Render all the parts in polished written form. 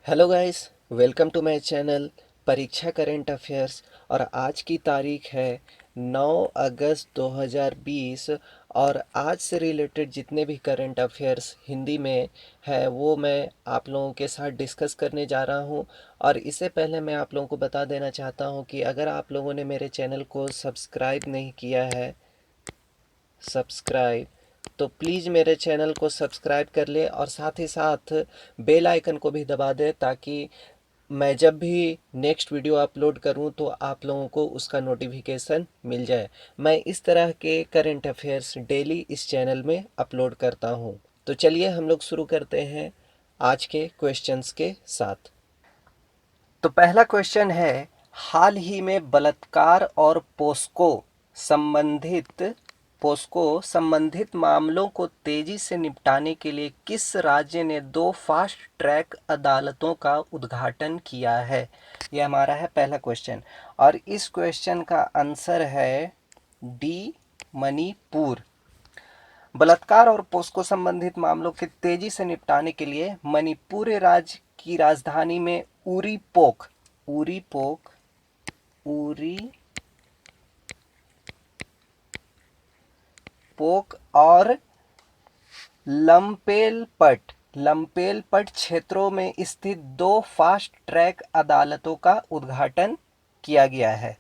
Hello guys, welcome to my channel Pariksha current affairs. और आज की तारीख है 9 अगस्त 2020। और आज से रिलेटेड जितने भी करेंट अफेयर्स हिंदी में है वो मैं आप लोगों के साथ डिस्कस करने जा रहा हूं। और इससे पहले मैं आप लोगों को बता देना चाहता हूं कि अगर आप लोगों ने मेरे चैनल को सब्सक्राइब नहीं किया है सब्सक्राइब तो प्लीज़ मेरे चैनल को सब्सक्राइब कर ले और साथ ही साथ बेल आइकन को भी दबा दे ताकि मैं जब भी नेक्स्ट वीडियो अपलोड करूं तो आप लोगों को उसका नोटिफिकेशन मिल जाए। मैं इस तरह के करंट अफेयर्स डेली इस चैनल में अपलोड करता हूं। तो चलिए हम लोग शुरू करते हैं आज के क्वेश्चंस के साथ। तो पहला क्वेश्चन है, हाल ही में बलात्कार और पोस्को संबंधित मामलों को तेजी से निपटाने के लिए किस राज्य ने 2 फास्ट ट्रैक अदालतों का उद्घाटन किया है? यह हमारा है पहला क्वेश्चन। और इस क्वेश्चन का आंसर है डी, मणिपुर। बलात्कार और पोस्को संबंधित मामलों के तेजी से निपटाने के लिए मणिपुर राज्य की राजधानी में उरी पोक और लंपेलपट क्षेत्रों में स्थित 2 फास्ट ट्रैक अदालतों का उद्घाटन किया गया है।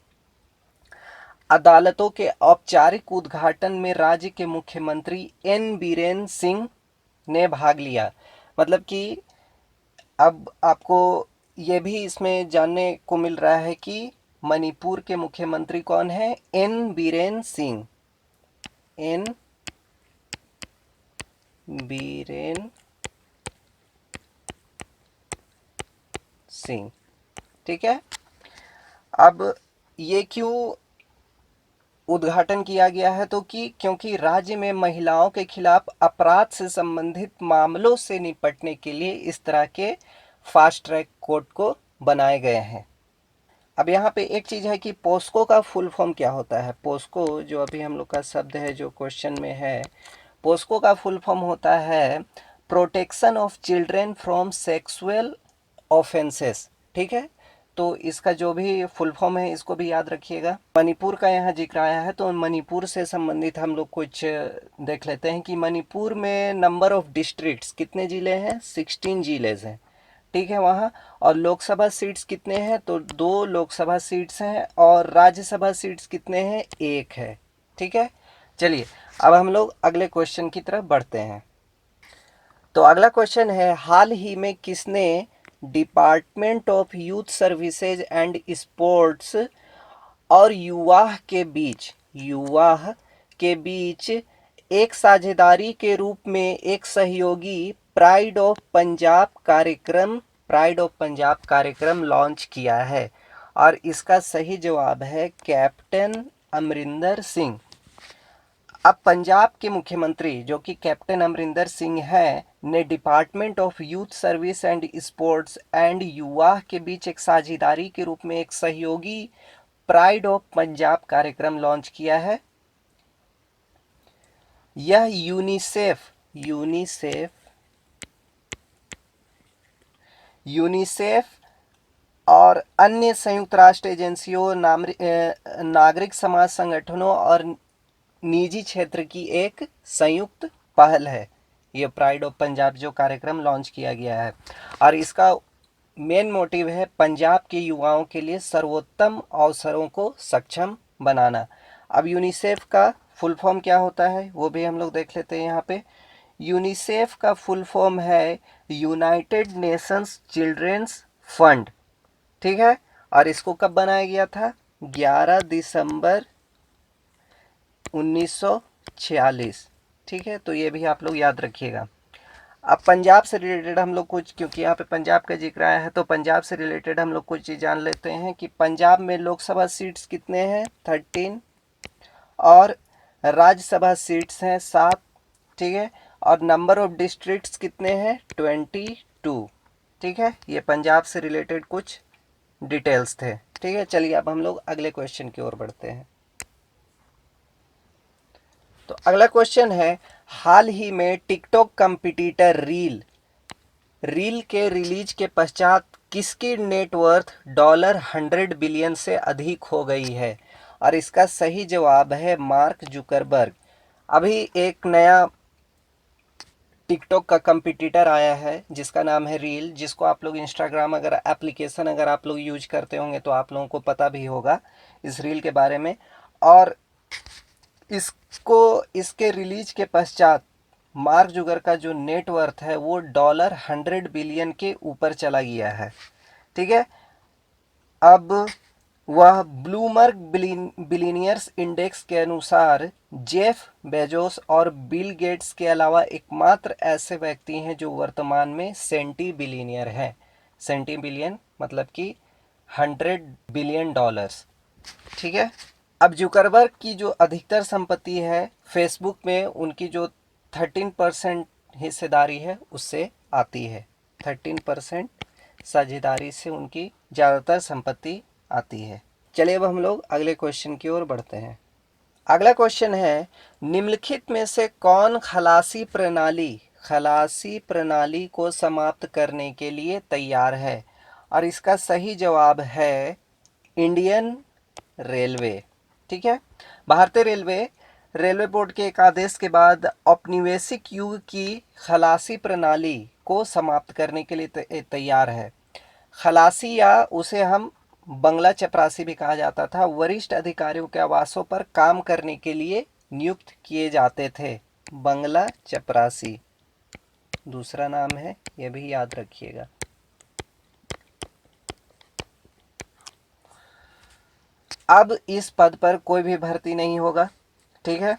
अदालतों के औपचारिक उद्घाटन में राज्य के मुख्यमंत्री एन बीरेन सिंह ने भाग लिया। मतलब कि अब आपको ये भी इसमें जानने को मिल रहा है कि मणिपुर के मुख्यमंत्री कौन है? एन बीरेन सिंह। ठीक है। अब ये क्यों उद्घाटन किया गया है? तो क्योंकि राज्य में महिलाओं के खिलाफ अपराध से संबंधित मामलों से निपटने के लिए इस तरह के फास्ट ट्रैक कोर्ट को बनाए गए हैं। अब यहाँ पे एक चीज़ है कि पोस्को का फुल फॉर्म क्या होता है। पोस्को जो अभी हम लोग का शब्द है जो क्वेश्चन में है, पोस्को का फुल फॉर्म होता है protection of children from sexual offences. ठीक है। तो इसका जो भी फुल फॉर्म है इसको भी याद रखिएगा। मणिपुर का यहाँ जिक्र आया है तो मणिपुर से संबंधित हम लोग कुछ देख लेते हैं कि मणिपुर में नंबर ऑफ डिस्ट्रिक्ट्स कितने जिले हैं? 16 जिले हैं। ठीक है वहाँ। और लोकसभा सीट्स कितने हैं? तो 2 लोकसभा सीट्स हैं। और राज्यसभा सीट्स कितने हैं? 1 है। ठीक है। चलिए अब हम लोग अगले क्वेश्चन की तरफ बढ़ते हैं। तो अगला क्वेश्चन है, हाल ही में किसने department of youth services and sports और युवा के बीच एक साझेदारी के रूप में एक सहयोगी प्राइड ऑफ पंजाब कार्यक्रम लॉन्च किया है? और इसका सही जवाब है कैप्टन अमरिंदर सिंह। अब पंजाब के मुख्यमंत्री जो कि कैप्टन अमरिंदर सिंह हैं ने department of youth service and sports and युवा के बीच एक साझेदारी के रूप में एक सहयोगी प्राइड ऑफ पंजाब कार्यक्रम लॉन्च किया है। यह यूनिसेफ और अन्य संयुक्त राष्ट्र एजेंसियों, नागरिक समाज संगठनों और निजी क्षेत्र की एक संयुक्त पहल है। ये प्राइड ऑफ पंजाब जो कार्यक्रम लॉन्च किया गया है। और इसका मेन मोटिव है पंजाब के युवाओं के लिए सर्वोत्तम अवसरों को सक्षम बनाना। अब यूनिसेफ का फुल फॉर्म क्या होता है वो भी हम लोग देख लेते हैं यहाँ पे। यूनिसेफ का फुल फॉर्म है यूनाइटेड नेशंस चिल्ड्रेंस फंड। ठीक है। और इसको कब बनाया गया था? 11 दिसंबर 1946। ठीक है। तो ये भी आप लोग याद रखिएगा। अब पंजाब से रिलेटेड हम लोग कुछ, क्योंकि यहाँ पे पंजाब का जिक्र आया है तो पंजाब से रिलेटेड हम लोग कुछ चीज़ जान लेते हैं कि पंजाब में लोकसभा सीट्स कितने हैं? 13। और राज्यसभा सीट्स हैं 7। ठीक है। और नंबर ऑफ डिस्ट्रिक्ट्स कितने हैं? 22। ठीक है। ये पंजाब से रिलेटेड कुछ डिटेल्स थे। ठीक है। चलिए अब हम लोग अगले क्वेश्चन की ओर बढ़ते हैं। तो अगला क्वेश्चन है, हाल ही में टिकटॉक कंपटीटर रील रील के रिलीज के पश्चात किसकी नेटवर्थ $100 बिलियन से अधिक हो गई है? और इसका सही जवाब है मार्क जुकरबर्ग। अभी एक नया टिकटॉक का कंपटीटर आया है जिसका नाम है रील, जिसको आप लोग इंस्टाग्राम अगर एप्लीकेशन अगर आप लोग यूज करते होंगे तो आप लोगों को पता भी होगा इस रील के बारे में। और इसको इसके रिलीज के पश्चात मार्क जुगर का जो नेटवर्थ है वो $100 बिलियन के ऊपर चला गया है। ठीक है, अब वह ब्लूमबर्ग बिलियनियर्स इंडेक्स के अनुसार जेफ बेजोस और बिल गेट्स के अलावा एकमात्र ऐसे व्यक्ति हैं जो वर्तमान में सेंटी बिलियनियर हैं। सेंटी बिलियन मतलब कि $100 बिलियन। ठीक है, अब जुकरबर्ग की जो अधिकतर संपत्ति है फेसबुक में उनकी जो 13% हिस्सेदारी है उससे आती है। 13% साझेदारी से उनकी ज़्यादातर संपत्ति आती है। चलिए अब हम लोग अगले क्वेश्चन की ओर बढ़ते हैं। अगला क्वेश्चन है, निम्नलिखित में से कौन खलासी प्रणाली को समाप्त करने के लिए तैयार है? और इसका सही जवाब है इंडियन रेलवे। ठीक है, भारतीय रेलवे बोर्ड के एक आदेश के बाद औपनिवेशिक युग की खलासी प्रणाली को समाप्त करने के लिए तैयार है। खलासी या उसे हम बंगला चपरासी भी कहा जाता था, वरिष्ठ अधिकारियों के आवासों पर काम करने के लिए नियुक्त किए जाते थे। बंगला चपरासी दूसरा नाम है, यह भी याद रखिएगा। अब इस पद पर कोई भी भर्ती नहीं होगा। ठीक है,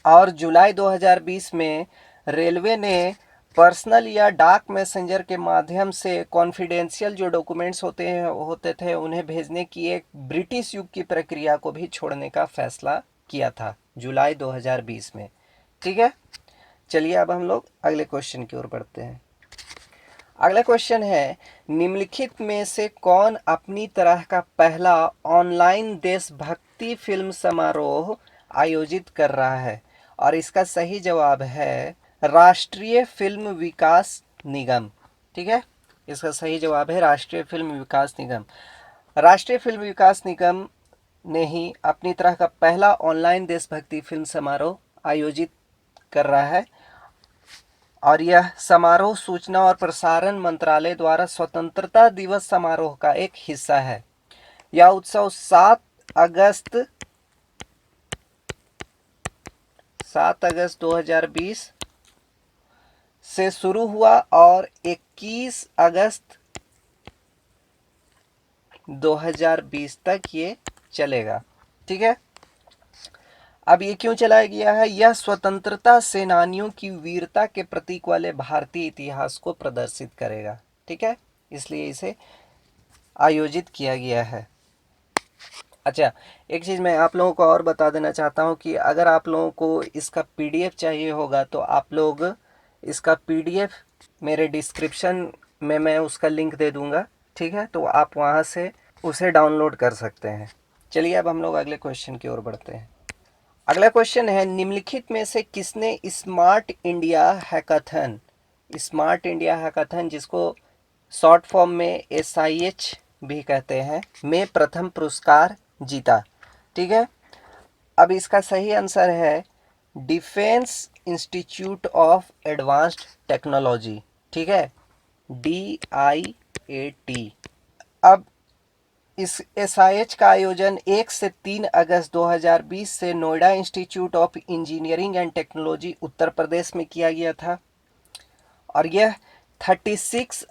और जुलाई 2020 में रेलवे ने पर्सनल या डाक मैसेंजर के माध्यम से कॉन्फिडेंशियल जो डॉक्यूमेंट्स होते थे उन्हें भेजने की एक ब्रिटिश युग की प्रक्रिया को भी छोड़ने का फैसला किया था जुलाई 2020 में। ठीक है, चलिए अब हम लोग अगले क्वेश्चन की ओर बढ़ते हैं। अगला क्वेश्चन है, निम्नलिखित में से कौन अपनी तरह का पहला ऑनलाइन देशभक्ति फिल्म समारोह आयोजित कर रहा है? और इसका सही जवाब है राष्ट्रीय फिल्म विकास निगम। ठीक है, इसका सही जवाब है राष्ट्रीय फिल्म विकास निगम। राष्ट्रीय फिल्म विकास निगम ने ही अपनी तरह का पहला ऑनलाइन देशभक्ति फिल्म समारोह आयोजित कर रहा है और यह समारोह सूचना और प्रसारण मंत्रालय द्वारा स्वतंत्रता दिवस समारोह का एक हिस्सा है। यह उत्सव 7 अगस्त 2020 से शुरू हुआ और 21 अगस्त 2020 तक ये चलेगा। ठीक है, अब ये क्यों चलाया गया है? यह स्वतंत्रता सेनानियों की वीरता के प्रतीक वाले भारतीय इतिहास को प्रदर्शित करेगा। ठीक है, इसलिए इसे आयोजित किया गया है। अच्छा, एक चीज़ मैं आप लोगों को और बता देना चाहता हूँ कि अगर आप लोगों को इसका पीडीएफ चाहिए होगा तो आप लोग इसका पीडीएफ मेरे डिस्क्रिप्शन में मैं उसका लिंक दे दूँगा। ठीक है, तो आप वहाँ से उसे डाउनलोड कर सकते हैं। चलिए अब हम लोग अगले क्वेश्चन की ओर बढ़ते हैं। अगला क्वेश्चन है, निम्नलिखित में से किसने स्मार्ट इंडिया हैकाथन जिसको शॉर्ट फॉर्म में SIH भी कहते हैं में प्रथम पुरस्कार जीता? ठीक है, अब इसका सही आंसर है defence institute of advanced technology. ठीक है, DIAT। अब इस SIH का आयोजन 1 से 3 अगस्त 2020 से Noida institute of engineering and technology Uttar Pradesh में किया गया था और यह 36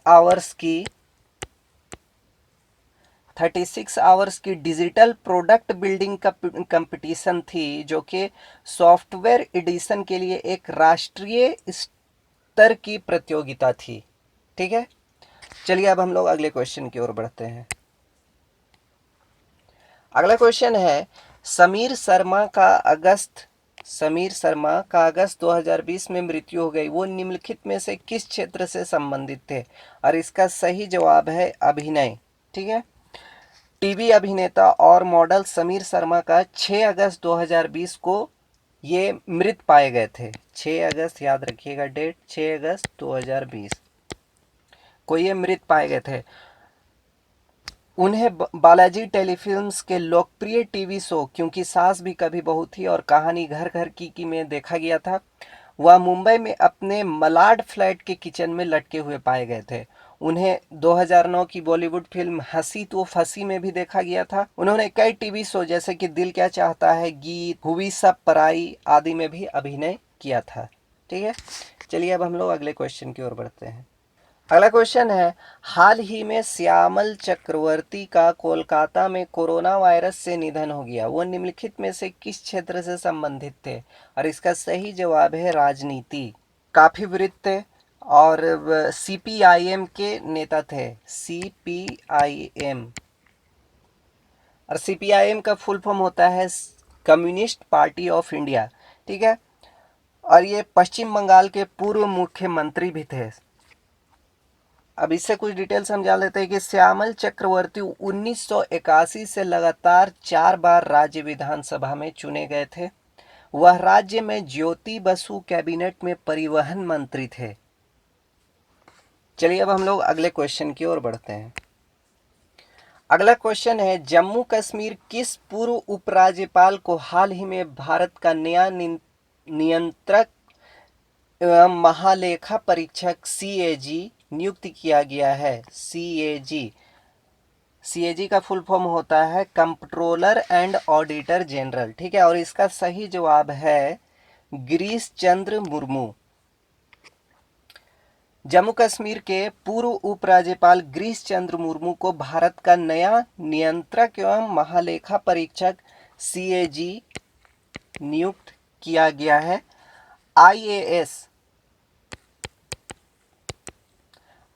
आवर्स की डिजिटल प्रोडक्ट बिल्डिंग कंपटीशन थी जो कि सॉफ्टवेयर एडिशन के लिए एक राष्ट्रीय स्तर की प्रतियोगिता थी। ठीक है, चलिए अब हम लोग अगले क्वेश्चन की ओर बढ़ते हैं। अगला क्वेश्चन है, समीर शर्मा का अगस्त 2020 में मृत्यु हो गई। वो निम्नलिखित में से किस क्षेत्र से संबंधित थे? और इसका सही जवाब है अभिनय। ठीक है, टीवी अभिनेता और मॉडल समीर शर्मा का 6 अगस्त 2020 को ये मृत पाए गए थे। 6 अगस्त याद रखिएगा डेट, 6 अगस्त 2020। को ये मृत पाए गए थे। उन्हें बालाजी टेलीफिल्म्स के लोकप्रिय टीवी शो क्योंकि सास भी कभी बहू थी और कहानी घर घर की में देखा गया था। वह मुंबई में अपने मलाड फ्लैट के किचन में लटके हुए पाए गए थे। उन्हें 2009 की बॉलीवुड फिल्म हंसी तो फंसी में भी देखा गया था। उन्होंने कई टीवी शो जैसे कि दिल क्या चाहता है, गीत, हुई सब पराई आदि में भी अभिनय किया था। ठीक है, चलिए अब हम लोग अगले क्वेश्चन की ओर बढ़ते हैं। अगला क्वेश्चन है, हाल ही में श्यामल चक्रवर्ती का कोलकाता में कोरोना वायरस से निधन हो गया। वो निम्नलिखित में से किस क्षेत्र से संबंधित थे? और इसका सही जवाब है राजनीति। काफी वृत्त थे और सीपीआईएम के नेता थे। सीपीआईएम, और सीपीआईएम का फुल फॉर्म होता है कम्युनिस्ट पार्टी ऑफ इंडिया। ठीक है, और ये पश्चिम बंगाल के पूर्व मुख्यमंत्री भी थे। अब इससे कुछ डिटेल समझा लेते हैं कि श्यामल चक्रवर्ती 1981 से लगातार 4 बार राज्य विधानसभा में चुने गए थे। वह राज्य में ज्योति बसु कैबिनेट में परिवहन मंत्री थे। चलिए अब हम लोग अगले क्वेश्चन की ओर बढ़ते हैं। अगला क्वेश्चन है, जम्मू कश्मीर किस पूर्व उपराज्यपाल को हाल ही में भारत का नया नियंत्रक एवं महालेखा परीक्षक सीएजी नियुक्त किया गया है? सीएजी, सीएजी का फुल फॉर्म होता है कंप्ट्रोलर एंड ऑडिटर जनरल। ठीक है, और इसका सही जवाब है गिरीश चंद्र मुर्मू। जम्मू कश्मीर के पूर्व उपराज्यपाल गिरीश चंद्र मुर्मू को भारत का नया नियंत्रक एवं महालेखा परीक्षक सीएजी नियुक्त किया गया है।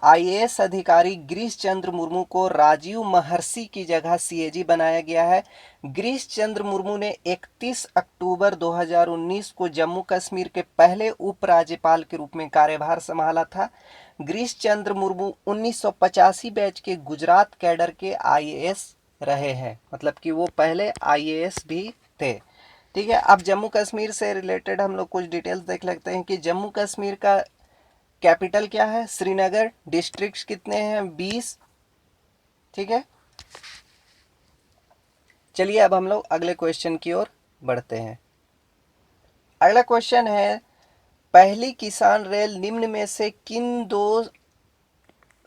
आईएएस अधिकारी गिरीश चंद्र मुर्मू को राजीव महर्षि की जगह सीएजी बनाया गया है। गिरीश चंद्र मुर्मू ने 31 अक्टूबर 2019 को जम्मू कश्मीर के पहले उपराज्यपाल के रूप में कार्यभार संभाला था। गिरीश चंद्र मुर्मू 1985 बैच के गुजरात कैडर के आईएएस रहे हैं, मतलब कि वो पहले आईएएस भी थे। ठीक है, अब जम्मू कश्मीर से रिलेटेड हम लोग कुछ डिटेल्स देख लेते हैं कि जम्मू कश्मीर का कैपिटल क्या है? श्रीनगर। डिस्ट्रिक्ट्स कितने हैं? 20। ठीक है, चलिए अब हम लोग अगले क्वेश्चन की ओर बढ़ते हैं। अगला क्वेश्चन है, पहली किसान रेल निम्न में से किन दो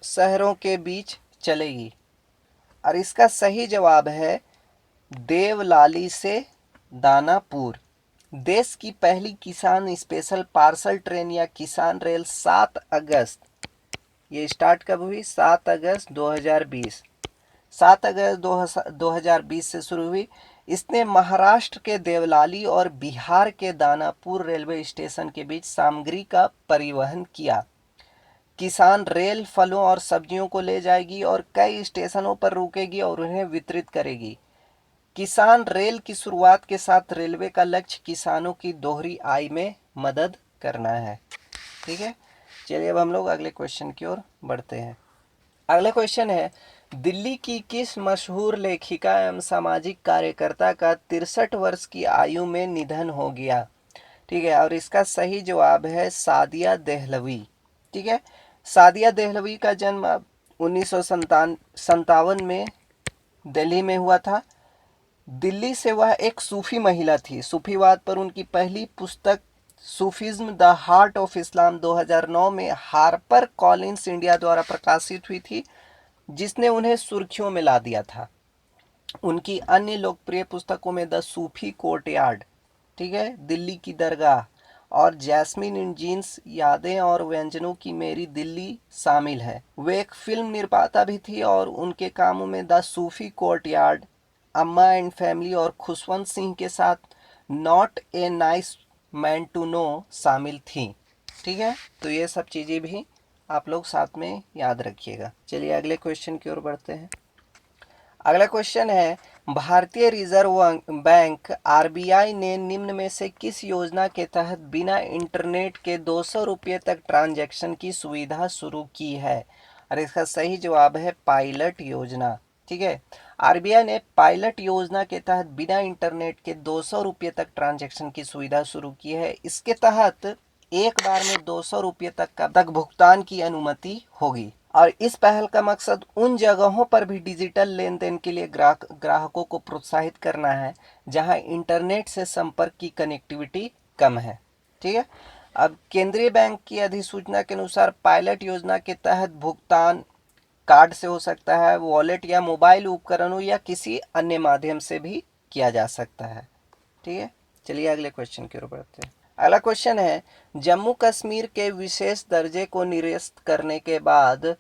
शहरों के बीच चलेगी? और इसका सही जवाब है देवलाली से दानापुर। देश की पहली किसान स्पेशल पार्सल ट्रेन या किसान रेल 7 अगस्त, ये स्टार्ट कब हुई? 7 अगस्त 2020। 7 अगस्त 2020 से शुरू हुई। इसने महाराष्ट्र के देवलाली और बिहार के दानापुर रेलवे स्टेशन के बीच सामग्री का परिवहन किया। किसान रेल फलों और सब्जियों को ले जाएगी और कई स्टेशनों पर रुकेगी और उन्हें वितरित करेगी। किसान रेल की शुरुआत के साथ रेलवे का लक्ष्य किसानों की दोहरी आय में मदद करना है। ठीक है, चलिए अब हम लोग अगले क्वेश्चन की ओर बढ़ते हैं। अगला क्वेश्चन है, दिल्ली की किस मशहूर लेखिका एवं सामाजिक कार्यकर्ता का 63 वर्ष की आयु में निधन हो गया? ठीक है, और इसका सही जवाब है सादिया देहलवी। ठीक है, सादिया देहलवी का जन्म 1957 में दिल्ली में हुआ था। दिल्ली से वह एक सूफी महिला थी। सूफीवाद पर उनकी पहली पुस्तक Sufism the heart of Islam 2009 में हार्पर कॉलिंस इंडिया द्वारा प्रकाशित हुई थी, जिसने उन्हें सुर्खियों में ला दिया था। उनकी अन्य लोकप्रिय पुस्तकों में द सूफी कोर्टयार्ड, ठीक है, दिल्ली की दरगाह और जैस्मिन इन जीन्स, यादें और व्यंजनों की मेरी दिल्ली शामिल है। वे एक फिल्म निर्माता भी थी और उनके कामों में the Sufi courtyard, Amma and family और खुशवंत सिंह के साथ not a nice man to know शामिल थी। ठीक है, तो ये सब चीज़ें भी आप लोग साथ में याद रखिएगा। चलिए अगले क्वेश्चन की ओर बढ़ते हैं। अगला क्वेश्चन है, भारतीय रिजर्व बैंक आरबीआई ने निम्न में से किस योजना के तहत बिना इंटरनेट के 200 रुपये तक ट्रांजैक्शन की सुविधा शुरू की है? और इसका सही जवाब है पायलट योजना। ठीक है, आरबीआई ने पायलट योजना के तहत बिना इंटरनेट के 200 रुपये तक ट्रांजैक्शन की सुविधा शुरू की है। इसके तहत एक बार में 200 रुपये तक भुगतान की अनुमति होगी। और इस पहल का मकसद उन जगहों पर भी डिजिटल लेन देन के लिए ग्राहकों को प्रोत्साहित करना है जहां इंटरनेट से संपर्क की कनेक्टिविटी कम है। ठीक है। अब केंद्रीय बैंक की अधिसूचना के अनुसार पायलट योजना के तहत भुगतान कार्ड से हो सकता है, वॉलेट या मोबाइल उपकरणों या किसी अन्य माध्यम से भी किया जा सकता है। ठीक है। चलिए अगले क्वेश्चन की ओर बढ़ते हैं। अगला क्वेश्चन है, जम्मू कश्मीर के विशेष दर्जे को निरस्त करने के बाद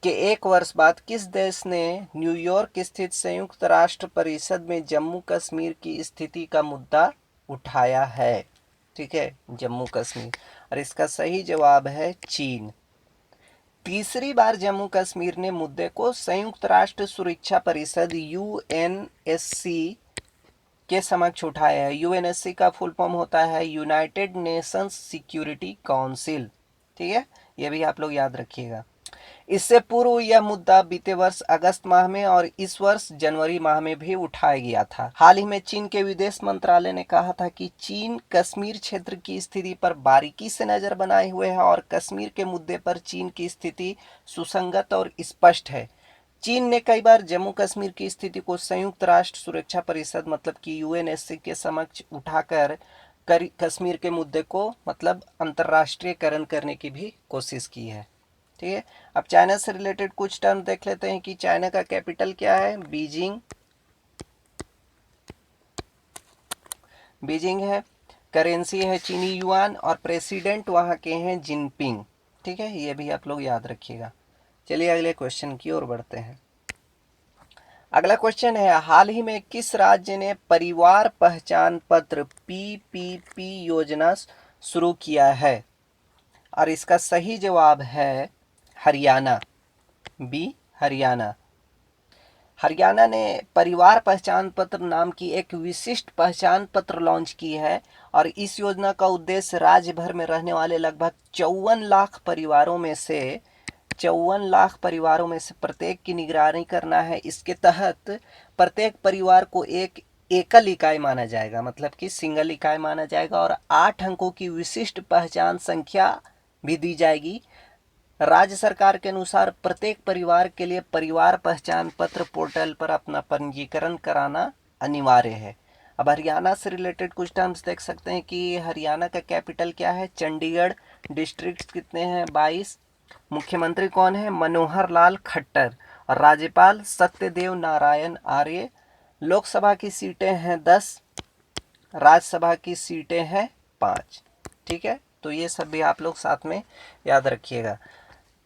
के 1 वर्ष बाद किस देश ने न्यूयॉर्क स्थित संयुक्त राष्ट्र परिषद में जम्मू कश्मीर की स्थिति का मुद्दा उठाया है? ठीक है, जम्मू कश्मीर। और इसका सही जवाब है चीन। तीसरी बार जम्मू कश्मीर ने मुद्दे को संयुक्त राष्ट्र सुरक्षा परिषद यूएनएससी के समक्ष उठाया है। यूएनएससी का फुल फॉर्म होता है यूनाइटेड नेशंस सिक्योरिटी काउंसिल। ठीक है, ये भी आप लोग याद रखिएगा। इससे पूर्व यह मुद्दा बीते वर्ष अगस्त माह में और इस वर्ष जनवरी माह में भी उठाया गया था। हाल ही में चीन के विदेश मंत्रालय ने कहा था कि चीन कश्मीर क्षेत्र की स्थिति पर बारीकी से नजर बनाए हुए है और कश्मीर के मुद्दे पर चीन की स्थिति सुसंगत और स्पष्ट है। चीन ने कई बार जम्मू कश्मीर की स्थिति को संयुक्त राष्ट्र सुरक्षा परिषद मतलब कि यूएनएससी के समक्ष उठाकर कश्मीर के मुद्दे को मतलब अंतर्राष्ट्रीयकरण करने की भी कोशिश की है। ठीक है। अब चाइना से रिलेटेड कुछ टर्म देख लेते हैं कि चाइना का कैपिटल क्या है? बीजिंग। बीजिंग है। करेंसी है चीनी युआन और प्रेसिडेंट वहां के हैं जिनपिंग। ठीक है, ये भी आप लोग याद रखिएगा। चलिए अगले क्वेश्चन की ओर बढ़ते हैं। अगला क्वेश्चन है, हाल ही में किस राज्य ने परिवार पहचान पत्र पीपीपी योजना शुरू किया है? और इसका सही जवाब है हरियाणा। बी, हरियाणा। हरियाणा ने परिवार पहचान पत्र नाम की एक विशिष्ट पहचान पत्र लॉन्च की है और इस योजना का उद्देश्य राज्य भर में रहने वाले लगभग 54 लाख परिवारों में से प्रत्येक की निगरानी करना है। इसके तहत प्रत्येक परिवार को एक एकल इकाई माना जाएगा, मतलब कि सिंगल इकाई माना जाएगा और 8 अंकों की विशिष्ट पहचान संख्या भी दी जाएगी। राज्य सरकार के अनुसार प्रत्येक परिवार के लिए परिवार पहचान पत्र पोर्टल पर अपना पंजीकरण कराना अनिवार्य है। अब हरियाणा से रिलेटेड कुछ टर्म्स देख सकते हैं कि हरियाणा का कैपिटल क्या है? चंडीगढ़। डिस्ट्रिक्ट कितने हैं? 22। मुख्यमंत्री कौन है? मनोहर लाल खट्टर। और राज्यपाल सत्यदेव नारायण आर्य। लोकसभा की सीटें हैं 10, राज्यसभा की सीटें हैं 5। ठीक है, तो ये सब भी आप लोग साथ में याद रखिएगा,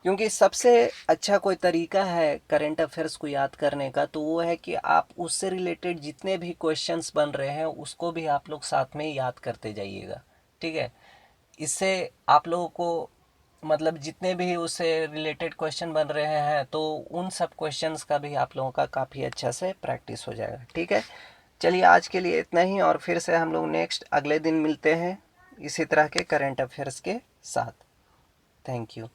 क्योंकि सबसे अच्छा कोई तरीका है करंट अफेयर्स को याद करने का तो वो है कि आप उससे रिलेटेड जितने भी क्वेश्चंस बन रहे हैं उसको भी आप लोग साथ में याद करते जाइएगा। ठीक है, इससे आप लोगों को मतलब जितने भी उससे रिलेटेड क्वेश्चन बन रहे हैं तो उन सब क्वेश्चंस का भी आप लोगों का काफ़ी अच्छा से प्रैक्टिस हो जाएगा। ठीक है, चलिए आज के लिए इतना ही और फिर से हम लोग नेक्स्ट अगले दिन मिलते हैं इसी तरह के करंट अफेयर्स के साथ। Thank you.